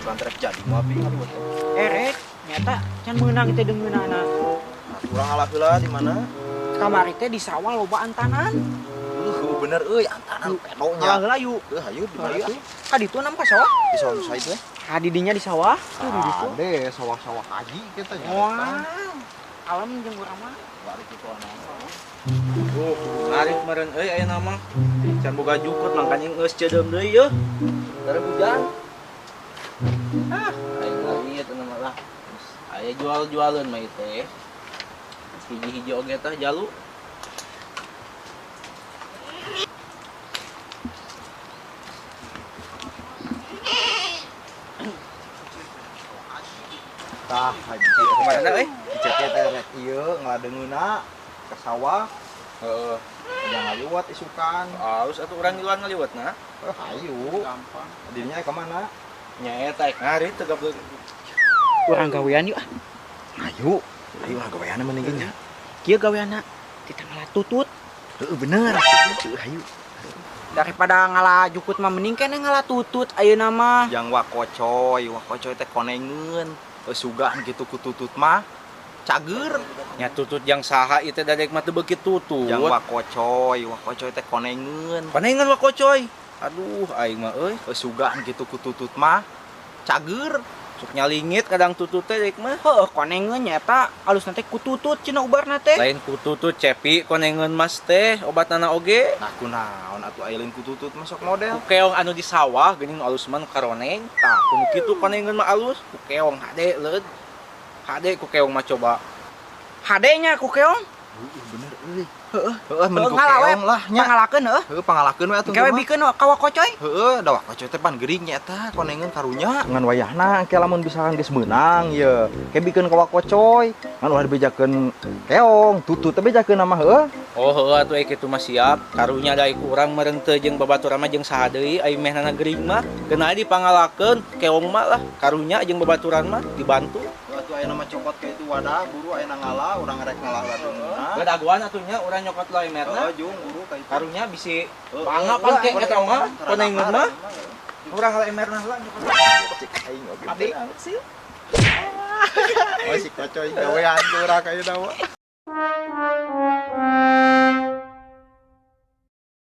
bukan trek jadi mau api ngaliwat. Erek, nyata can meunang teh deungeunana. Nah, kurang alah heula di mana? Kamari teh di sawah loba antanan. Bener antanan pedonya. Heula yu. Hayu di mana tuh? Ka ditu nam ka sawah. Di sono saya itu. Ka didinya di sawah. Tuh di ditu. Ade sawah-sawah haji kita nya. Wah. Alam jeung urang mah. Bari kitu ngarit meureun euy aya nama. Can boga jukut mangkanya geus cedeum deui yeuh. Dari hujan. Aing lagi eta nama lah. Aya jual-jualan mah ieu teh. Hiji-hiji oge teh jalu. Tah haji Kemana euy? dicek teh rek ieu ngladeungeuna ka sawah. Heeh. Yang ngaliwat isukan. Aus atuh urang di luar ngaliwatna. Hayu. Gampang. Dirinya ke mana? Nya eta ngarit teh gablek. Urang gawean yuk ah. Hayu. Hayu urang gaweanna mending nya. Kieu gaweanna di tanggal tutut. Heeh bener. Hayu. Daripada ngalah jukut mah mending keneh ngalah tutut ayeuna mah. Yang wakocoy teh konengeun. Sugan gitu ku tutut mah. Cager. Nya tutut yang saha itu dadek mah teu beuki tutut. Yang wakocoy teh konengeun. Panengan wakocoy. Aduh aing mah euy, Sugan gitu ku tutut mah. Cager. sok nyalingit kadang tutut teh dek mah. Heuh, konengeun nyata alusna teh ku tutut cenah ubarna teh. Lain ku tutut cepi konengeun mas teh obatna oge. Nah kunaon atuh aya lain ku tutut masuk model. Keong anu di sawah geuning alus man karoneng. Tah kudu kitu konengeun mah alus. Ku keong hade leud. Hade ku keong mah coba. HD-nya ku keong. Bener euy. Heeh. Heeh mun ku Ngalawe keong lah nya. pangalakeun heuh. Heueuh pangalakeun we atuh. Gawe bikeun ka wakocoy. Heeh, da wakocoy teh pan geuring nya eta konengeun karunya. Ngan wayahna engke lamun misalkan geus meunang ye, ke bikeun ka wakocoy. Ngan ulah dibejakeun keong, tutut teh bejakeun mah heueuh. Oh heueuh atuh kitu mah siap. Karunya da ku urang meureun teu jeung babaturan mah jeung saha deui ai mehnana geuring mah. Keuna dipangalakeun keong mah lah. Karunya jeung babaturan mah dibantu. Atuh aya nama cokot ka itu wadah buru aya ngalah, urang rek ngalah ladeungeunna. Gadaguan atunya urang nyokot lah emerna. Heeh, jeung buru ka itu. Karunya bisi pangga pangke eta mah konengeun mah. Urang lah emerna lah nyokot. Cek aing oge. Abi sih. Masih kocoy gawean urang ka ieu mah.